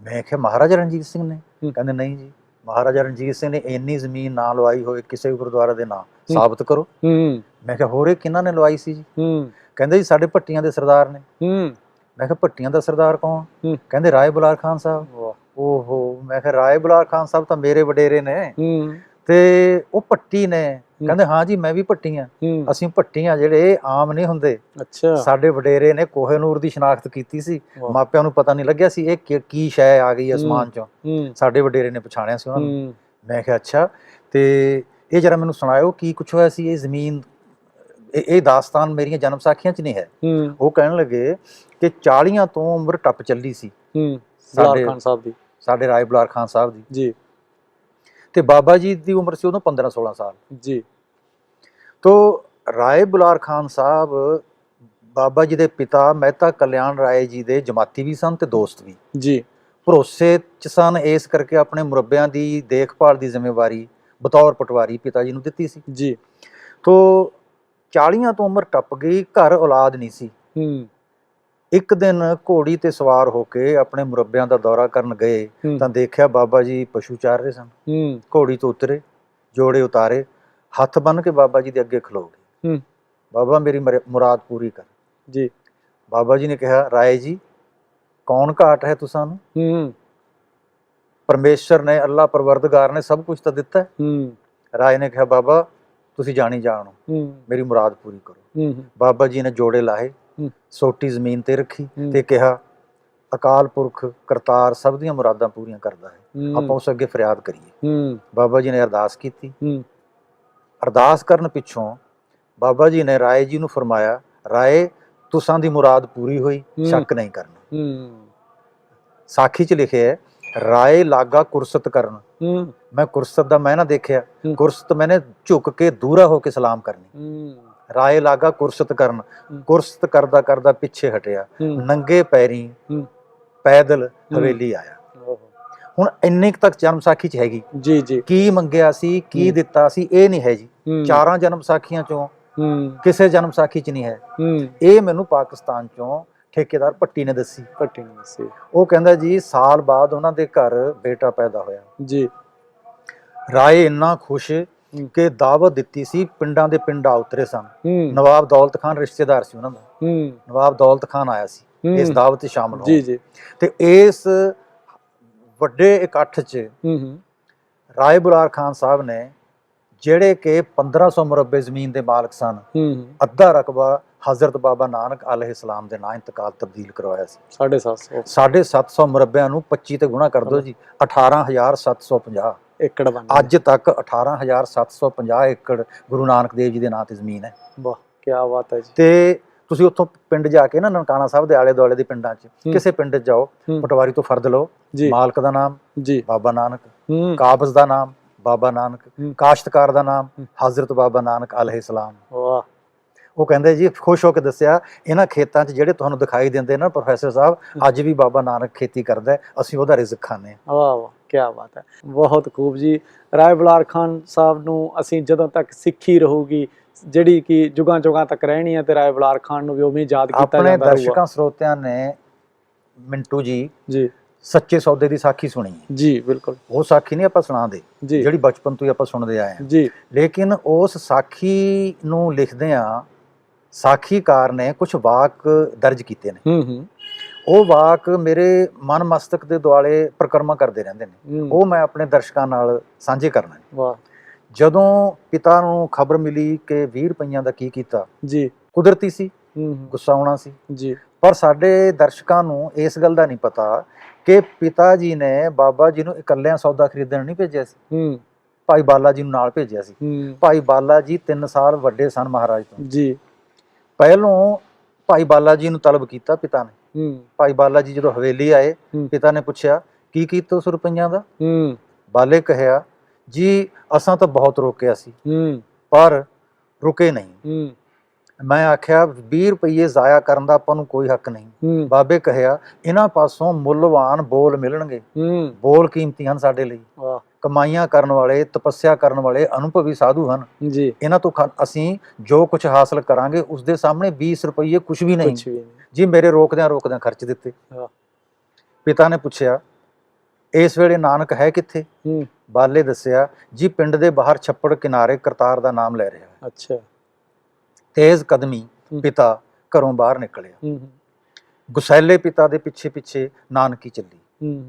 ਮੈਂ ਕਿਹਾ ਮਹਾਰਾਜਾ ਰਣਜੀਤ ਸਿੰਘ ਨੇ? ਕਹਿੰਦੇ ਨਹੀਂ ਜੀ, ਮਹਾਰਾਜਾ ਰਣਜੀਤ ਸਿੰਘ ਨੇ ਇੰਨੀ ਜ਼ਮੀਨ ਨਾ ਲਵਾਈ ਹੋਏ ਕਿਸੇ ਵੀ ਗੁਰਦੁਆਰੇ ਦੇ ਨਾਂ ਸਾਬਤ ਕਰੋ। ਮੈਂ ਕਿਹਾ ਹੋਰ ਇਹ ਕਿਹਨਾਂ ਨੇ ਲਵਾਈ ਸੀ ਜੀ? ਕਹਿੰਦੇ ਜੀ ਸਾਡੇ ਭੱਟੀਆਂ ਦੇ ਸਰਦਾਰ ਨੇ। ਮੈਂ ਕਿਹਾ ਭੱਟੀਆਂ ਦਾ ਸਰਦਾਰ ਕੌਣ? ਕਹਿੰਦੇ ਰਾਏ ਬੁਲਾਰ ਖਾਨ ਸਾਹਿਬ। ਓਹੋ, ਮੈਂ ਕਿਹਾ ਰਾਏ ਬੁਲਾਰ ਖਾਨ ਸਾਹਿਬ ਤਾਂ ਮੇਰੇ ਵਡੇਰੇ ਨੇ, ਤੇ ਉਹ ਭੱਟੀ ਨੇ? ਕਹਿੰਦੇ ਹਾਂ ਜੀ, ਮੈਂ ਵੀ ਭੱਟੀ ਆ। ਅਸੀਂ ਭੱਟੀ ਆ ਜਿਹੜੇ ਆਮ ਨਹੀਂ ਹੁੰਦੇ। ਸਾਡੇ ਵਡੇਰੇ ਨੇ ਕੋਹੇਨੂਰ ਦੀ ਸ਼ਨਾਖਤ ਕੀਤੀ ਸੀ, ਮਾਪਿਆਂ ਨੂੰ ਪਤਾ ਨਹੀਂ ਲੱਗਿਆ ਸੀ ਇਹ ਕੀ ਸ਼ੈ ਆ ਗਈ ਅਸਮਾਨ ਚੋਂ, ਸਾਡੇ ਵਡੇਰੇ ਨੇ ਪਛਾਣਿਆ ਸੀ ਉਹਨਾਂ ਨੂੰ। ਮੈਂ ਕਿਹਾ ਅੱਛਾ, ਤੇ ਇਹ ਜਰਾ ਮੈਨੂੰ ਸੁਣਾਇਓ ਕੀ ਕੁਛ ਹੋਇਆ ਸੀ? ਇਹ ਜ਼ਮੀਨ, ਇਹ ਦਾਸਤਾਨ ਮੇਰੀਆਂ ਜਨਮ ਸਾਖੀਆਂ 'ਚ ਨਹੀਂ ਹੈ। ਉਹ ਕਹਿਣ ਲੱਗੇ ਕਿ 40 ਤੋਂ ਉਮਰ ਟੱਪ ਚੱਲੀ ਸੀ ਸਾਡੇ ਰਾਏ ਬੁਲਾਰ ਖਾਨ ਸਾਹਿਬ ਦੀ, ਤੇ ਬਾਬਾ ਜੀ ਦੀ ਉਮਰ ਸੀ ਉਦੋਂ 15-16 ਸਾਲ ਜੀ। ਤੋ ਰਾਏ ਬੁਲਾਰ ਖਾਨ ਸਾਹਿਬ ਬਾਬਾ ਜੀ ਦੇ ਪਿਤਾ ਮਹਿਤਾ ਕਲਿਆਣ ਰਾਏ ਜੀ ਦੇ ਜਮਾਤੀ ਵੀ ਸਨ ਤੇ ਦੋਸਤ ਵੀ ਜੀ। ਭਰੋਸੇ 'ਚ ਸਨ, ਇਸ ਕਰਕੇ ਆਪਣੇ ਮੁਰੱਬਿਆਂ ਦੀ ਦੇਖਭਾਲ ਦੀ ਜ਼ਿੰਮੇਵਾਰੀ ਬਤੌਰ ਪਟਵਾਰੀ ਪਿਤਾ ਜੀ ਨੂੰ ਦਿੱਤੀ ਸੀ ਜੀ। ਤੋ 40 ਤੋਂ ਉਮਰ ਟੱਪ ਗਈ, ਘਰ ਔਲਾਦ ਨਹੀਂ ਸੀ। ਇੱਕ ਦਿਨ ਘੋੜੀ ਤੇ ਸਵਾਰ ਹੋ ਕੇ ਆਪਣੇ ਮੁਰੱਬਿਆਂ ਦਾ ਦੌਰਾ ਕਰਨ ਗਏ ਤਾਂ ਦੇਖਿਆ ਬਾਬਾ ਜੀ ਪਸ਼ੂ ਚਾਰ ਰਹੇ ਸਨ। ਘੋੜੀ ਤੋਂ ਉਤਰੇ, ਜੋੜੇ ਉਤਾਰੇ, ਹੱਥ ਬੰਨ ਕੇ ਬਾਬਾ ਜੀ ਦੇ ਅੱਗੇ ਖਲੋ ਗਏ। ਬਾਬਾ ਮੇਰੀ ਮੁਰਾਦ ਪੂਰੀ ਕਰ ਜੀ। ਬਾਬਾ ਜੀ ਨੇ ਕਿਹਾ ਰਾਏ ਜੀ, ਕੌਣ ਘਾਟ ਹੈ ਤੁਸਾਂ ਨੂੰ? ਪਰਮੇਸ਼ਰ ਨੇ, ਅੱਲਾ ਪਰਵਰਦਗਾਰ ਨੇ ਸਭ ਕੁਝ ਤਾਂ ਦਿੱਤਾ ਹੈ। ਰਾਏ ਨੇ ਕਿਹਾ ਬਾਬਾ ਤੁਸੀਂ ਜਾਣੀ ਜਾਣੋ, ਮੇਰੀ ਮੁਰਾਦ ਪੂਰੀ ਕਰੋ। ਬਾਬਾ ਜੀ ਨੇ ਜੋੜੇ ਲਾਹੇ, ਸੋਟੀ ਜ਼ਮੀਨ ਤੇ ਰੱਖੀ ਤੇ ਕਿਹਾ ਅਕਾਲ ਪੁਰਖ ਕਰਤਾਰ ਸਭ ਦੀਆਂ ਮੁਰਾਦਾਂ ਪੂਰੀਆਂ ਕਰਦਾ ਹੈ, ਆਪਾਂ ਉਸ ਅੱਗੇ ਫਰਿਆਦ ਕਰੀਏ। ਬਾਬਾ ਜੀ ਨੇ ਅਰਦਾਸ ਕੀਤੀ। ਅਰਦਾਸ ਕਰਨ ਪਿੱਛੋਂ ਬਾਬਾ ਜੀ ਨੇ ਰਾਏ ਜੀ ਨੂੰ ਫਰਮਾਇਆ, ਰਾਏ ਤੁਸਾਂ ਦੀ ਮੁਰਾਦ ਪੂਰੀ ਹੋਈ, ਸ਼ੱਕ ਨਹੀਂ ਕਰਨਾ। ਸਾਖੀ 'ਚ ਲਿਖਿਆ ਹੈ ਰਾਏ ਲਾਗਾ ਕੁਰਸਤ ਕਰਨ। ਮੈਂ ਕੁਰਸਤ ਦਾ ਮੈਂ ਨਾ ਦੇਖਿਆ, ਕੁਰਸਤ ਮੈਨੇ ਝੁਕ ਕੇ ਦੂਰਾ ਹੋ ਕੇ ਸਲਾਮ ਕਰਨੀ। ਰਾਏ ਲਾਗਾ ਕੁਰਸਤ ਕਰਨ, ਕੁਰਸਤ ਕਰਦਾ ਕਰਦਾ ਪਿੱਛੇ ਹਟਿਆ, ਨੰਗੇ ਪੈਰੀ ਪੈਦਲ ਹਵੇਲੀ ਆਇਆ। ਹੁਣ ਇੰਨੇ ਕੁ ਤੱਕ ਜਨਮ ਸਾਖੀ 'ਚ ਹੈਗੀ ਜੀ ਜੀ। ਕੀ ਮੰਗਿਆ ਸੀ, ਕੀ ਦਿੱਤਾ ਸੀ, ਇਹ ਨਹੀਂ ਹੈ ਜੀ। 4 ਜਨਮ ਸਾਖੀਆਂ ਚੋਂ ਕਿਸੇ ਜਨਮ ਸਾਖੀ 'ਚ ਨਹੀਂ ਹੈ। ਇਹ ਮੈਨੂੰ ਪਾਕਿਸਤਾਨ ਚੋਂ ਠੇਕੇਦਾਰ ਭੱਟੀ ਨੇ ਦੱਸੀ। ਉਹ ਕਹਿੰਦਾ ਜੀ ਸਾਲ ਬਾਅਦ ਉਹਨਾਂ ਦੇ ਘਰ ਬੇਟਾ ਪੈਦਾ ਹੋਇਆ ਜੀ। ਰਾਏ ਇੰਨਾ ਖੁਸ਼ ਕਿ ਦਾਵਤ ਦਿੱਤੀ ਸੀ, ਪਿੰਡਾਂ ਦੇ ਪਿੰਡ ਆ ਉਤਰੇ ਸਨ।
ਹੂੰ
ਨਵਾਬ ਦੌਲਤ ਖਾਨ ਰਿਸ਼ਤੇਦਾਰ ਸੀ ਉਹਨਾਂ ਦਾ,
ਹੂੰ
ਨਵਾਬ ਦੌਲਤ ਖਾਨ ਆਇਆ ਸੀ ਇਸ ਦਾਵਤ 'ਚ ਸ਼ਾਮਲ
ਜੀ
ਹੋਣ।
ਜੀ
ਤੇ ਇਸ ਵੱਡੇ ਇਕੱਠ 'ਚ
ਹੂੰ
ਰਾਏ ਬੁਲਾਰ ਖਾਨ ਸਾਹਿਬ ਨੇ, ਜਿਹੜੇ ਕਿ 1500 ਮੁਰੱਬੇ ਜ਼ਮੀਨ ਦੇ ਮਾਲਕ ਸਨ,
ਹੂੰ
ਅੱਧਾ ਰਕਬਾ ਹਜ਼ਰਤ ਬਾਬਾ ਨਾਨਕ ਅਲੈਹਿਸਲਾਮ ਦੇ ਨਾਂ ਇੰਤਕਾਲ ਤਬਦੀਲ ਕਰਵਾਇਆ ਸੀ।
750
750 ਮੁਰੱਬਿਆਂ ਨੂੰ 25 ਤੇ ਗੁਣਾ ਕਰ ਦਿਓ ਜੀ, 18750
ਏਕੜ ਬਣ
ਅੱਜ ਤੱਕ 18750 ਏਕੜ ਗੁਰੂ ਨਾਨਕ ਦੇਵ ਜੀ ਦੇ ਨਾਂ ਤੇ ਜ਼ਮੀਨ ਹੈ।
ਵਾਹ ਕੀ ਬਾਤ ਹੈ ਜੀ।
ਤੇ ਤੁਸੀਂ ਉੱਥੋਂ ਪਿੰਡ ਜਾ ਕੇ ਨਾ, ਨਨਕਾਣਾ ਸਾਹਿਬ ਦੇ ਆਲੇ ਦੁਆਲੇ ਦੇ ਪਿੰਡਾਂ 'ਚ ਕਿਸੇ ਪਿੰਡ 'ਚ ਜਾਓ, ਪਟਵਾਰੀ ਤੋਂ ਫਰਦ ਲਓ,
ਜੀ
ਮਾਲਕ ਦਾ ਨਾਮ
ਜੀ
ਬਾਬਾ ਨਾਨਕ,
ਹੂੰ
ਕਾਬਜ਼ ਦਾ ਨਾਮ ਬਾਬਾ ਨਾਨਕ, ਕਾਸ਼ਤਕਾਰ ਦਾ ਨਾਮ ਹਜ਼ਰਤ ਬਾਬਾ ਨਾਨਕ ਅਲੈਹਿਸਲਾਮ।
ਵਾਹ
ਉਹ ਕਹਿੰਦੇ ਜੀ, ਖੁਸ਼ ਹੋ ਕੇ ਦੱਸਿਆ, ਇਹਨਾਂ ਖੇਤਾਂ 'ਚ ਜਿਹੜੇ ਤੁਹਾਨੂੰ ਦਿਖਾਈ ਦਿੰਦੇ ਨਾ ਪ੍ਰੋਫੈਸਰ ਸਾਹਿਬ, ਅੱਜ ਵੀ ਬਾਬਾ ਨਾਨਕ ਖੇਤੀ ਕਰਦਾ ਹੈ, ਅਸੀਂ ਉਹਦਾ ਰਿਜ਼ਕ ਖਾਂਦੇ ਹਾਂ।
ਵਾਹ ਵਾਹ ਕੀ ਬਾਤ ਹੈ, ਬਹੁਤ ਖੂਬ ਜੀ। ਰਾਏ ਬੁਲਾਰ ਖਾਨ ਸਾਹਿਬ ਨੂੰ ਅਸੀਂ ਜਦੋਂ ਤੱਕ ਸਿੱਖੀ ਰਹੂਗੀ, ਜਿਹੜੀ ਕਿ ਜੁਗਾਂ ਜੁਗਾਂ ਤੱਕ ਰਹਿਣੀ ਹੈ, ਤੇ ਰਾਏ ਬੁਲਾਰ ਖਾਨ ਨੂੰ ਵੀ ਉਵੇਂ ਯਾਦ ਕੀਤਾ
ਆਪਣੇ
ਜਾਂਦਾ ਰਹੂਗਾ।
ਦਰਸ਼ਕਾਂ ਸਰੋਤਿਆਂ ਨੇ ਮਿੰਟੂ ਜੀ
ਜੀ
ਸੱਚੇ ਸੌਦੇ ਦੀ ਸਾਖੀ ਸੁਣੀ ਹੈ।
ਜੀ ਬਿਲਕੁਲ
ਉਹ ਸਾਖੀ ਨਹੀਂ ਆਪਾਂ ਸੁਣਾਉਂਦੇ,
ਜੀ
ਜਿਹੜੀ ਬਚਪਨ ਤੋਂ ਹੀ ਆਪਾਂ ਸੁਣਦੇ ਆਏ ਹਾਂ,
ਜੀ
ਲੇਕਿਨ ਉਸ ਸਾਖੀ ਨੂੰ ਲਿਖਦੇ ਆ ਸਾਖੀਕਾਰ ਨੇ ਕੁਝ ਵਾਕ ਦਰਜ ਕੀਤੇ ਨੇ।
ਹੂੰ
ਉਹ ਵਾਕ ਮੇਰੇ ਮਨ ਮਸਤਕ ਦੇ ਦੁਆਲੇ ਪ੍ਰਕਰਮਾ ਕਰਦੇ ਰਹਿੰਦੇ ਨੇ, ਉਹ ਮੈਂ ਆਪਣੇ ਦਰਸ਼ਕਾਂ ਨਾਲ ਸਾਂਝੇ ਕਰਨਾ ਹੈ।
ਵਾਹ
ਜਦੋਂ ਪਿਤਾ ਨੂੰ ਖਬਰ ਮਿਲੀ ਕਿ 20 ਰੁਪਈਆਂ ਦਾ ਕੀ ਕੀਤਾ,
ਜੀ
ਕੁਦਰਤੀ ਸੀ,
ਹੂੰ
ਗੁੱਸਾ ਆਉਣਾ ਸੀ,
ਜੀ
ਪਰ ਸਾਡੇ ਦਰਸ਼ਕਾਂ ਨੂੰ ਇਸ ਗੱਲ ਦਾ ਨਹੀਂ ਪਤਾ ਕਿ ਪਿਤਾ ਜੀ ਨੇ ਬਾਬਾ ਜੀ ਨੂੰ ਇਕੱਲਿਆਂ ਸੌਦਾ ਖਰੀਦਣ ਨਹੀਂ ਭੇਜਿਆ ਸੀ,
ਹੂੰ
ਭਾਈ ਬਾਲਾ ਜੀ ਨੂੰ ਨਾਲ ਭੇਜਿਆ ਸੀ।
ਹੂੰ
ਭਾਈ ਬਾਲਾ ਜੀ 3 ਸਾਲ ਵੱਡੇ ਸਨ ਮਹਾਰਾਜ ਤੋਂ।
ਜੀ
ਪਹਿਲੋਂ ਭਾਈ ਬਾਲਾ ਜੀ ਨੂੰ ਤਲਬ ਕੀਤਾ ਪਿਤਾ ਨੇ।
ਹੂੰ
ਭਾਈ ਬਾਲਾ ਜੀ ਜਦੋਂ ਹਵੇਲੀ ਆਏ,
ਹੂੰ।
ਪਿਤਾ ਨੇ ਪੁੱਛਿਆ ਕੀ ਕੀਤਾ ਉਸ ਰੁਪਈਆਂ ਦਾ।
ਹੂੰ
ਬਾਲੇ ਕਹਿਆ ਜੀ ਅਸਾਂ ਤਾਂ ਬਹੁਤ ਰੋਕਿਆ ਸੀ
ਹੂੰ
ਪਰ ਰੁਕੇ ਨਹੀਂ।
ਹੂੰ
ਮੈਂ ਆਖਿਆ 20 ਰੁਪਏ ਜ਼ਾਇਆ ਕਰਨ ਦਾ ਆਪਾਂ ਨੂੰ ਕੋਈ ਹੱਕ ਨਹੀਂ।
ਹੂੰ
ਬਾਬੇ ਕਹਿਆ ਇਹਨਾਂ ਪਾਸੋਂ ਮੁੱਲਵਾਨ ਬੋਲ ਮਿਲਣਗੇ,
ਹੂੰ
ਬੋਲ ਕੀਮਤੀ ਹਨ ਸਾਡੇ ਲਈ,
ਵਾਹ
ਕਮਾਈਆਂ ਕਰਨ ਵਾਲੇ, ਤਪੱਸਿਆ ਕਰਨ ਵਾਲੇ ਅਨੁਭਵੀ ਸਾਧੂ ਹਨ।
ਜੀ
ਇਹਨਾਂ ਤੋਂ ਅਸੀਂ ਜੋ ਕੁਝ ਹਾਸਲ ਕਰਾਂਗੇ ਉਸ ਦੇ ਸਾਹਮਣੇ 20 ਰੁਪਏ ਕੁਝ ਵੀ ਨਹੀਂ।
ਕੁਛ ਵੀ ਨਹੀਂ।
ਜੀ ਮੇਰੇ ਰੋਕਦਿਆਂ ਖਰਚ ਦਿੱਤੇ।
ਵਾਹ
ਪਿਤਾ ਨੇ ਪੁੱਛਿਆ ਇਸ ਵੇਲੇ ਨਾਨਕ ਹੈ ਕਿੱਥੇ।
ਹੂੰ
ਬਾਲੇ ਦੱਸਿਆ ਜੀ ਪਿੰਡ ਦੇ ਬਾਹਰ ਛੱਪੜ ਕਿਨਾਰੇ ਕਰਤਾਰ ਦਾ ਨਾਮ ਲੈ ਰਿਹਾ ਹੈ।
ਅੱਛਾ
ਤੇਜ਼ ਕਦਮੀ ਪਿਤਾ ਘਰੋਂ ਬਾਹਰ ਨਿਕਲਿਆ।
ਹੂੰ
ਗੁਸੈਲੇ ਪਿਤਾ ਦੇ ਪਿੱਛੇ ਪਿੱਛੇ ਨਾਨਕੀ ਚੱਲੀ।
ਹੂੰ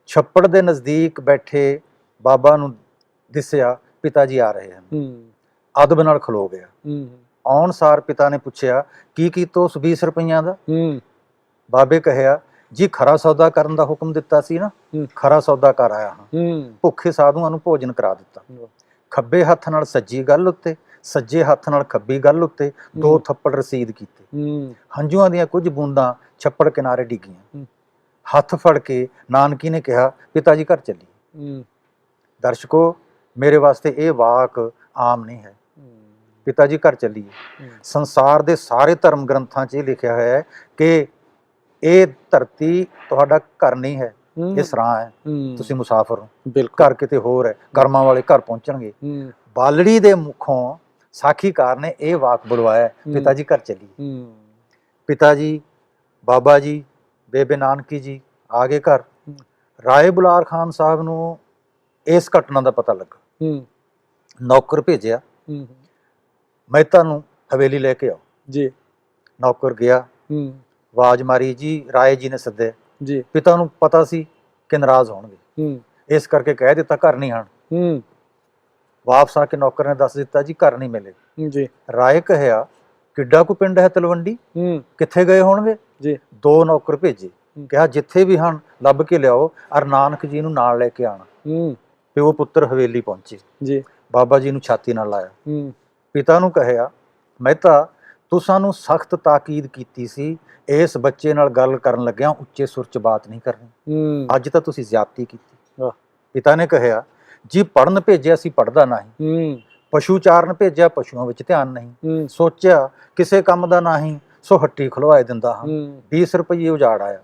ਛੱਪੜ ਦੇ ਨਜ਼ਦੀਕ ਬੈਠੇ ਬਾਬਾ ਨੂੰ ਦਿਸਿਆ ਪਿਤਾ ਜੀ ਆ ਰਹੇ ਹਨ।
ਹੂੰ
ਅਦਬ ਨਾਲ ਖਲੋ ਗਿਆ।
ਹੂੰ
ਆਉਣ ਸਾਰ ਪਿਤਾ ਨੇ ਪੁੱਛਿਆ ਕੀ ਕੀਤਾ ਉਸ 20 ਰੁਪਈਆਂ ਦਾ।
ਹੂੰ
ਬਾਬੇ ਕਹਿਆ ਜੀ ਖਰਾ ਸੌਦਾ ਕਰਨ ਦਾ ਹੁਕਮ ਦਿੱਤਾ ਸੀ ਨਾ, ਖਰਾ ਸੌਦਾ ਕਰ ਆਇਆ ਹਾਂ।
ਹੂੰ
ਭੁੱਖੇ ਸਾਧੂਆਂ ਨੂੰ ਭੋਜਨ ਕਰਾ ਦਿੱਤਾ। ਖੱਬੇ ਹੱਥ ਨਾਲ ਸੱਜੀ ਗੱਲ ਉੱਤੇ, ਸੱਜੇ ਹੱਥ ਨਾਲ ਖੱਬੀ ਗੱਲ ਉੱਤੇ 2 ਥੱਪੜ ਰਸੀਦ ਕੀਤੇ।
ਹੂੰ
ਹੰਝੂਆਂ ਦੀਆਂ ਕੁਝ ਬੂੰਦਾਂ ਛੱਪੜ ਕਿਨਾਰੇ ਡਿੱਗੀਆਂ। ਹੱਥ ਫੜ ਕੇ ਨਾਨਕੀ ਨੇ ਕਿਹਾ ਪਿਤਾ ਜੀ ਘਰ ਚੱਲੀਏ।
ਹੂੰ
ਦਰਸ਼ਕੋ ਮੇਰੇ ਵਾਸਤੇ ਇਹ ਵਾਕ ਆਮ ਨਹੀਂ ਹੈ। ਪਿਤਾ ਜੀ ਘਰ ਚੱਲੀਏ। ਸੰਸਾਰ ਦੇ ਸਾਰੇ ਧਰਮ ਗ੍ਰੰਥਾਂ 'ਚ ਇਹ ਲਿਖਿਆ ਹੋਇਆ ਹੈ ਕਿ ਇਹ ਧਰਤੀ ਤੁਹਾਡਾ ਘਰ ਨਹੀਂ ਹੈ, ਇਹ ਸਰਾਂ ਹੈ, ਤੁਸੀਂ ਮੁਸਾਫਰ ਹੋ।
ਬਿਲਕੁਲ
ਘਰ ਕਿਤੇ ਹੋਰ ਹੈ, ਕਰਮਾਂ ਵਾਲੇ ਘਰ ਪਹੁੰਚਣਗੇ। ਬਾਲੜੀ ਦੇ ਮੁਖੋਂ ਸਾਖੀਕਾਰ ਨੇ ਇਹ ਵਾਕ ਬੁਲਵਾਇਆ ਪਿਤਾ ਜੀ ਘਰ ਚੱਲੀਏ। ਪਿਤਾ ਜੀ, ਬਾਬਾ ਜੀ, ਬੇਬੇ ਨਾਨਕੀ ਜੀ ਆ ਗਏ ਘਰ। ਰਾਏ ਬੁਲਾਰ ਖਾਨ ਸਾਹਿਬ ਨੂੰ ਇਸ ਘਟਨਾ ਦਾ ਪਤਾ ਲੱਗਾ। ਨੌਕਰ ਭੇਜਿਆ ਮਹਿਤਾ ਨੂੰ ਹਵੇਲੀ ਲੈ ਕੇ ਆਓ
ਜੀ।
ਨੌਕਰ ਗਿਆ, ਆਵਾਜ਼ ਮਾਰੀ ਜੀ ਰਾਏ ਜੀ ਨੇ ਸੱਦੇ
ਜੀ।
ਪਿਤਾ ਨੂੰ ਪਤਾ ਸੀ ਕਿ ਨਾਰਾਜ਼ ਹੋਣਗੇ, ਇਸ ਕਰਕੇ ਕਹਿ ਦਿੱਤਾ ਘਰ ਨਹੀਂ ਆਣ। ਵਾਪਸ ਆ ਕੇ ਨੌਕਰ ਨੇ ਦੱਸ ਦਿੱਤਾ ਜੀ ਘਰ ਨਹੀਂ ਮਿਲੇ
ਜੀ।
ਰਾਏ ਕਹਿਆ ਕਿੱਡਾ ਕੋ ਪਿੰਡ ਹੈ ਤਲਵੰਡੀ, ਕਿੱਥੇ ਗਏ ਹੋਣਗੇ
ਜੀ।
2 ਨੌਕਰ ਭੇਜੇ, ਕਿਹਾ ਜਿੱਥੇ ਵੀ ਹਨ ਲੱਭ ਕੇ ਲਿਆਓ ਅਰ ਨਾਨਕ ਜੀ ਨੂੰ ਨਾਲ ਲੈ ਕੇ ਆਣਾ। ਪਿਓ ਪੁੱਤਰ ਹਵੇਲੀ ਪਹੁੰਚੇ ਜੀ। ਬਾਬਾ ਜੀ ਨੂੰ ਛਾਤੀ ਨਾਲ ਲਾਇਆ। ਪਿਤਾ ਨੂੰ ਕਹਿਆ ਮਹਿਤਾ ਤੂੰ ਸਾਨੂੰ ਸਖਤ ਤਾਕੀਦ ਕੀਤੀ ਸੀ ਇਸ ਬੱਚੇ ਨਾਲ ਗੱਲ ਕਰਨ ਲੱਗਿਆ ਉੱਚੇ ਸੁਰ 'ਚ ਬਾਤ ਨਹੀਂ ਕਰਨੀ, ਅੱਜ ਤਾਂ ਤੁਸੀਂ ਜ਼ਿਆਦਤੀ ਕੀਤੀ। ਪਿਤਾ ਨੇ ਕਹਿਆ ਜੀ ਪੜਨ ਭੇਜਿਆ ਸੀ ਪੜਦਾ ਨਹੀਂ, ਪਸ਼ੂ ਚਾਰਨ ਭੇਜਿਆ ਪਸ਼ੂਆਂ ਵਿੱਚ ਧਿਆਨ ਨਹੀਂ, ਸੋਚਿਆ ਕਿਸੇ ਕੰਮ ਦਾ ਨਹੀਂ ਸੋ ਹੱਟੀ ਖੁਲਵਾਏ ਦਿੰਦਾ ਹਾਂ, 20 ਰੁਪਏ ਉਜਾੜ ਆਇਆ।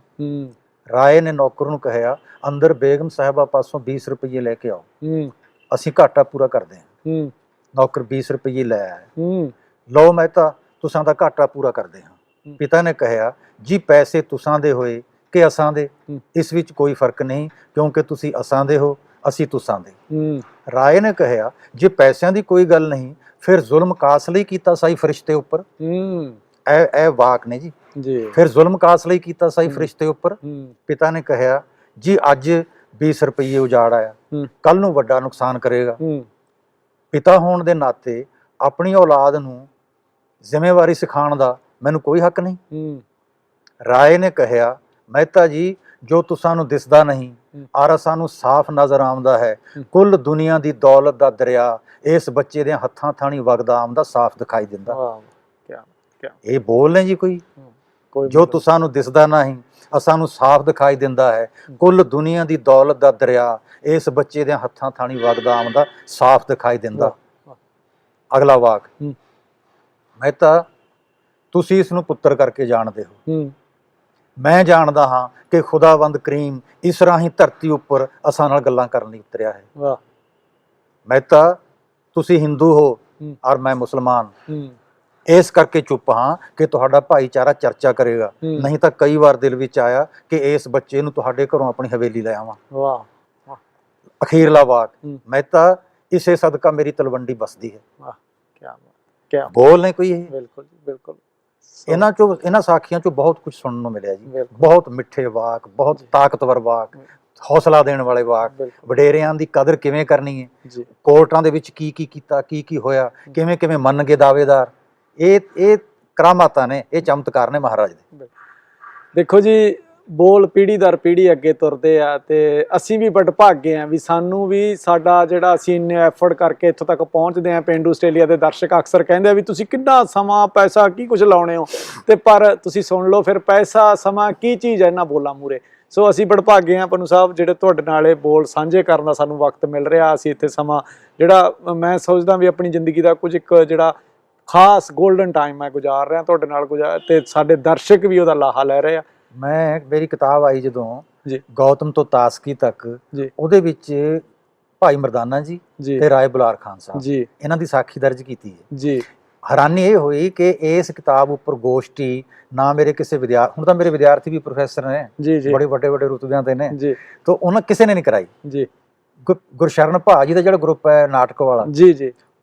ਰਾਏ ਨੇ ਨੌਕਰ ਨੂੰ ਕਹਿਆ ਅੰਦਰ ਬੇਗਮ ਸਾਹਿਬਾ ਪਾਸੋਂ 20 ਰੁਪਏ ਲੈ ਕੇ ਆਓ, ਅਸੀਂ ਘਾਟਾ ਪੂਰਾ ਕਰਦੇ ਹਾਂ। ਨੌਕਰ 20 ਰੁਪਏ ਲੈ ਆਇਆ। ਲਓ ਮਹਿਤਾ ਤੁਸਾਂ ਦਾ ਘਾਟਾ ਪੂਰਾ ਕਰਦੇ ਹਾਂ। ਪਿਤਾ ਨੇ ਕਹਿਆ ਜੀ ਪੈਸੇ ਤੁਸਾਂ ਦੇ ਹੋਏ ਕਿ ਅਸਾਂ ਦੇ, ਇਸ ਵਿੱਚ ਕੋਈ ਫਰਕ ਨਹੀਂ ਕਿਉਂਕਿ ਤੁਸੀਂ ਅਸਾਂ ਦੇ ਹੋ ਅਸੀਂ ਤੁਸਾਂ ਦੇ। ਰਾਏ ਨੇ ਕਹਿਆ ਜੇ ਪੈਸਿਆਂ ਦੀ ਕੋਈ ਗੱਲ ਨਹੀਂ ਫਿਰ ਜ਼ੁਲਮ ਕਾਸ ਲਈ ਕੀਤਾ ਸਾਈ ਫਰਿਸ਼ਤੇ ਉੱਪਰ। ਇਹ ਵਾਕ ਨੇ ਜੀ। ਫਿਰ ਜ਼ੁਲਮ ਕਾਸ ਲਈ ਕੀਤਾ ਸਾਈ ਫਰਿਸ਼ਤੇ ਉੱਪਰ। ਪਿਤਾ ਨੇ ਕਹਿਆ ਜੀ ਅੱਜ 20 ਰੁਪਏ ਉਜਾੜ ਆਇਆ, ਕੱਲ ਨੂੰ ਵੱਡਾ ਨੁਕਸਾਨ ਕਰੇਗਾ। ਪਿਤਾ ਹੋਣ ਦੇ ਨਾਤੇ ਆਪਣੀ ਔਲਾਦ ਨੂੰ ਜ਼ਿੰਮੇਵਾਰੀ ਸਿਖਾਉਣ ਦਾ ਮੈਨੂੰ ਕੋਈ ਹੱਕ ਨਹੀਂ। ਰਾਏ ਨੇ ਕਹਿਆ ਮਹਿਤਾ ਜੀ ਜੋ ਤੁਸਾਂ ਨੂੰ ਦਿਸਦਾ ਨਹੀਂ ਆਰ ਸਾਨੂੰ ਸਾਫ਼ ਨਜ਼ਰ ਆਉਂਦਾ ਹੈ, ਕੁੱਲ ਦੁਨੀਆ ਦੀ ਦੌਲਤ ਦਾ ਦਰਿਆ ਇਸ ਬੱਚੇ ਦੇ ਹੱਥਾਂ ਥਾਣੀ ਵਗਦਾ ਆਉਂਦਾ ਸਾਫ਼ ਦਿਖਾਈ ਦਿੰਦਾ। ਇਹ ਬੋਲ ਨੇ ਜੀ ਕੋਈ ਜੋ ਤੁਸਾਂ ਨੂੰ ਦਿਸਦਾ ਨਹੀਂ ਸਾਨੂੰ ਸਾਫ਼ ਦਿਖਾਈ ਦਿੰਦਾ ਹੈ, ਕੁੱਲ ਦੁਨੀਆ ਦੀ ਦੌਲਤ ਦਾ ਦਰਿਆ ਇਸ ਬੱਚੇ ਦੇ ਹੱਥਾਂ ਥਾਣੀ ਵਗਦਾ ਆਉਂਦਾ ਸਾਫ਼ ਦਿਖਾਈ ਦਿੰਦਾ। ਅਗਲਾ ਵਾਕ ਮਹਿਤਾ ਤੁਸੀਂ ਇਸ ਨੂੰ ਪੁੱਤਰ ਕਰਕੇ ਜਾਣਦੇ ਹੋ, ਮੈਂ ਜਾਣਦਾ ਹਾਂ ਕਿ ਖੁਦਾਵੰਦ ਕਰੀਮ ਇਸ ਰਾਹੀਂ ਧਰਤੀ ਉੱਪਰ ਅਸਾਂ ਨਾਲ ਗੱਲਾਂ ਕਰਨ ਲਈ ਉਤਰਿਆ ਹੈ। ਮਹਿਤਾ ਤੁਸੀਂ ਹਿੰਦੂ ਹੋ ਔਰ ਮੈਂ ਮੁਸਲਮਾਨ, ਇਸ ਕਰਕੇ ਚੁੱਪ ਹਾਂ ਕਿ ਤੁਹਾਡਾ ਭਾਈਚਾਰਾ ਚਰਚਾ ਕਰੇਗਾ, ਨਹੀਂ ਤਾਂ ਕਈ ਵਾਰ ਦਿਲ ਵਿੱਚ ਆਇਆ ਕਿ ਇਸ ਬੱਚੇ ਨੂੰ ਤੁਹਾਡੇ ਘਰੋਂ ਆਪਣੀ ਹਵੇਲੀ ਲੈ ਆਵਾਂ। ਅਖੀਰਲਾ ਵਾਕ ਮਹਿਤਾ ਇਸੇ ਸਦਕਾ ਮੇਰੀ ਤਲਵੰਡੀ ਬਸਦੀ ਹੈ। ਬੋਲ ਨੇ ਕੋਈ ਇਹ
ਬਿਲਕੁਲ ਬਿਲਕੁਲ
ਇਹਨਾਂ ਸਾਖੀਆਂ ਚੋਂ ਬਹੁਤ ਕੁਝ ਸੁਣਨ ਨੂੰ ਮਿਲਿਆ ਜੀ। ਬਹੁਤ ਮਿੱਠੇ ਵਾਕ, ਬਹੁਤ ਤਾਕਤਵਰ ਵਾਕ, ਹੌਸਲਾ ਦੇਣ ਵਾਲੇ ਵਾਕ, ਵਡੇਰਿਆਂ ਦੀ ਕਦਰ ਕਿਵੇਂ ਕਰਨੀ ਹੈ, ਕੋਰਟਾਂ ਦੇ ਵਿੱਚ ਕੀ ਕੀ ਕੀਤਾ, ਕੀ ਕੀ ਹੋਇਆ, ਕਿਵੇਂ ਕਿਵੇਂ ਮੰਨ ਗਏ ਦਾਅਵੇਦਾਰ। ਇਹ ਕਰਾਮਾਤਾਂ ਨੇ, ਇਹ ਚਮਤਕਾਰ ਨੇ ਮਹਾਰਾਜ ਦੇ।
ਦੇਖੋ ਜੀ ਬੋਲ ਪੀੜ੍ਹੀ ਦਰ ਪੀੜ੍ਹੀ ਅੱਗੇ ਤੁਰਦੇ ਆ ਤੇ ਅਸੀਂ ਵੀ ਬੜ ਭਾਗੇ ਆ ਵੀ ਸਾਨੂੰ ਵੀ ਸਾਡਾ ਜਿਹੜਾ ਅਸੀਂ ਇੰਨੇ ਐਫਰਟ ਕਰਕੇ ਇੱਥੋਂ ਤੱਕ ਪਹੁੰਚਦੇ ਆ। ਪੇਂਡੂ ਆਸਟ੍ਰੇਲੀਆ ਦੇ ਦਰਸ਼ਕ ਅਕਸਰ ਕਹਿੰਦੇ ਆ ਵੀ ਤੁਸੀਂ ਕਿੰਨਾ ਸਮਾਂ ਪੈਸਾ ਕੀ ਕੁਝ ਲਾਉਣੇ ਹੋ, ਤੇ ਪਰ ਤੁਸੀਂ ਸੁਣ ਲਓ ਫਿਰ ਪੈਸਾ ਸਮਾਂ ਕੀ ਚੀਜ਼ ਹੈ ਇਹਨਾਂ ਬੋਲਾਂ ਮੂਰੇ। ਸੋ ਅਸੀਂ ਬੜ ਭਾਗੇ ਆ ਪੰਨੂ ਸਾਹਿਬ ਜਿਹੜੇ ਤੁਹਾਡੇ ਨਾਲ ਇਹ ਬੋਲ ਸਾਂਝੇ ਕਰਨ ਦਾ ਸਾਨੂੰ ਵਕਤ ਮਿਲ ਰਿਹਾ। ਅਸੀਂ ਇੱਥੇ ਸਮਾਂ ਜਿਹੜਾ ਮੈਂ ਸੋਚਦਾ ਵੀ ਆਪਣੀ ਜ਼ਿੰਦਗੀ ਦਾ ਕੁਝ ਇੱਕ ਜਿਹੜਾ ਖਾਸ ਗੋਲਡਨ ਟਾਈਮ ਮੈਂ ਗੁਜ਼ਾਰ ਰਿਹਾ ਤੁਹਾਡੇ ਨਾਲ ਤੇ ਸਾਡੇ ਦਰਸ਼ਕ ਵੀ ਉਹਦਾ ਲਾਹਾ ਲੈ ਰਹੇ ਆ।
ਮੇਰੀ ਕਿਤਾਬ ਆਈ ਜਦੋਂ ਗੌਤਮ ਤੋਂ ਤਾਸਕੀ ਤੱਕ, ਉਹਦੇ ਵਿੱਚ ਭਾਈ ਮਰਦਾਨਾ ਜੀ ਤੇ ਰਾਏ ਬੁਲਾਰ ਖਾਨ ਸਾਹਿਬ ਇਹਨਾਂ ਦੀ ਸਾਖੀ ਦਰਜ ਕੀਤੀ ਹੈ ਜੀ। ਹੈਰਾਨੀ ਇਹ ਹੋਈ ਕਿ ਇਸ ਕਿਤਾਬ ਉੱਪਰ ਗੋਸ਼ਟੀ ਨਾ ਮੇਰੇ ਕਿਸੇ ਹੁਣ ਤਾਂ ਮੇਰੇ ਵਿਦਿਆਰਥੀ ਵੀ ਪ੍ਰੋਫੈਸਰ ਨੇ, ਬੜੇ ਵੱਡੇ ਵੱਡੇ ਰੁਤਬਿਆਂ ਤੇ ਨੇ, ਤਾਂ ਉਹਨਾਂ ਕਿਸੇ ਨੇ ਨਹੀਂ ਕਰਾਈ ਜੀ। ਗੁਰਸ਼ਰਨ ਭਾਜੀ ਦਾ ਜਿਹੜਾ ਗਰੁੱਪ ਹੈ ਨਾਟਕ ਵਾਲਾ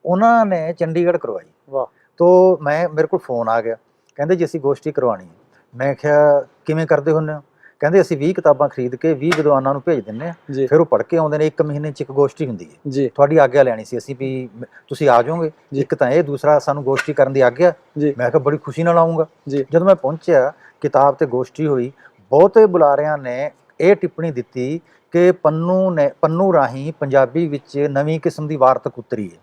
ਉਹਨਾਂ ਨੇ ਚੰਡੀਗੜ੍ਹ ਕਰਵਾਈ। ਤੋ ਮੇਰੇ ਕੋਲ ਫੋਨ ਆ ਗਿਆ, ਕਹਿੰਦੇ ਜੀ ਅਸੀਂ ਗੋਸ਼ਟੀ ਕਰਵਾਉਣੀ ਹੈ। ਮੈਂ ਕਿਹਾ ਕਿਵੇਂ ਕਰਦੇ ਹੁੰਦੇ ਹੋ? ਕਹਿੰਦੇ ਅਸੀਂ 20 ਕਿਤਾਬਾਂ ਖਰੀਦ ਕੇ 20 ਵਿਦਵਾਨਾਂ ਨੂੰ ਭੇਜ ਦਿੰਦੇ ਹਾਂ, ਫਿਰ ਉਹ ਪੜ੍ਹ ਕੇ ਆਉਂਦੇ ਨੇ। 1 ਮਹੀਨੇ 'ਚ ਇੱਕ ਗੋਸ਼ਟੀ ਹੁੰਦੀ ਹੈ। ਤੁਹਾਡੀ ਆਗਿਆ ਲੈਣੀ ਸੀ ਅਸੀਂ ਵੀ ਤੁਸੀਂ ਆ ਜਾਓਗੇ? ਇੱਕ ਤਾਂ ਇਹ, ਦੂਸਰਾ ਸਾਨੂੰ ਗੋਸ਼ਟੀ ਕਰਨ ਦੀ ਆਗਿਆ। ਮੈਂ ਕਿਹਾ ਬੜੀ ਖੁਸ਼ੀ ਨਾਲ ਆਊਂਗਾ। ਜਦੋਂ ਮੈਂ ਪਹੁੰਚਿਆ ਕਿਤਾਬ ਤੇ ਗੋਸ਼ਟੀ ਹੋਈ, ਬਹੁਤੇ ਬੁਲਾਰਿਆਂ ਨੇ ਇਹ ਟਿੱਪਣੀ ਦਿੱਤੀ ਕਿ ਪੰਨੂ ਰਾਹੀਂ ਪੰਜਾਬੀ ਵਿੱਚ ਨਵੀਂ ਕਿਸਮ ਦੀ ਵਾਰਤਕ ਉਤਰੀ ਹੈ।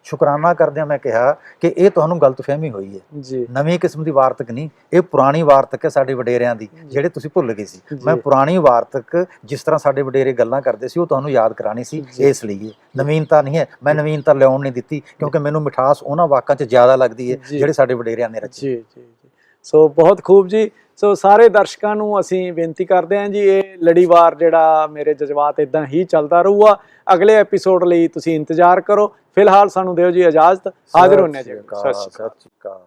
ਸ਼ੁਕਰਾਨਾ ਕਰਦਿਆਂ ਮੈਂ ਕਿਹਾ ਕਿ ਇਹ ਤੁਹਾਨੂੰ ਗਲਤਫਹਿਮੀ ਹੋਈ ਹੈ। ਨਵੀਂ ਕਿਸਮ ਦੀ ਵਾਰਤਕ ਨਹੀਂ, ਇਹ ਪੁਰਾਣੀ ਵਾਰਤਕ ਹੈ ਸਾਡੇ ਵਡੇਰਿਆਂ ਦੀ, ਜਿਹੜੇ ਤੁਸੀਂ ਭੁੱਲ ਗਏ ਸੀ। ਮੈਂ ਪੁਰਾਣੀ ਵਾਰਤਕ ਜਿਸ ਤਰ੍ਹਾਂ ਸਾਡੇ ਵਡੇਰੇ ਗੱਲਾਂ ਕਰਦੇ ਸੀ ਉਹ ਤੁਹਾਨੂੰ ਯਾਦ ਕਰਾਣੀ ਸੀ, ਇਸ ਲਈ ਨਵੀਨਤਾ ਨਹੀਂ ਹੈ। ਮੈਂ ਨਵੀਨਤਾ ਲਿਆਉਣ ਨਹੀਂ ਦਿੱਤੀ ਕਿਉਂਕਿ ਮੈਨੂੰ ਮਿਠਾਸ ਉਹਨਾਂ ਵਾਕਾਂ 'ਚ ਜ਼ਿਆਦਾ ਲੱਗਦੀ ਹੈ ਜਿਹੜੇ ਸਾਡੇ ਵਡੇਰਿਆਂ ਨੇ ਰਚੇ। ਸੋ ਬਹੁਤ ਖੂਬ ਜੀ। ਸੋ ਸਾਰੇ ਦਰਸ਼ਕਾਂ ਨੂੰ ਅਸੀਂ ਬੇਨਤੀ ਕਰਦੇ ਹਾਂ ਜੀ, ਇਹ ਲੜੀਵਾਰ ਜਿਹੜਾ ਮੇਰੇ ਜਜ਼ਬਾਤ ਇਦਾਂ ਹੀ ਚੱਲਦਾ ਰਹੂਗਾ। ਅਗਲੇ ਐਪੀਸੋਡ ਲਈ ਤੁਸੀਂ ਇੰਤਜ਼ਾਰ ਕਰੋ। ਫਿਲਹਾਲ ਸਾਨੂੰ ਦਿਓ ਜੀ ਇਜਾਜ਼ਤ। ਹਾਜ਼ਰ ਹੋਣੇ ਜੀ। ਸਤਿ ਸ਼੍ਰੀ ਅਕਾਲ।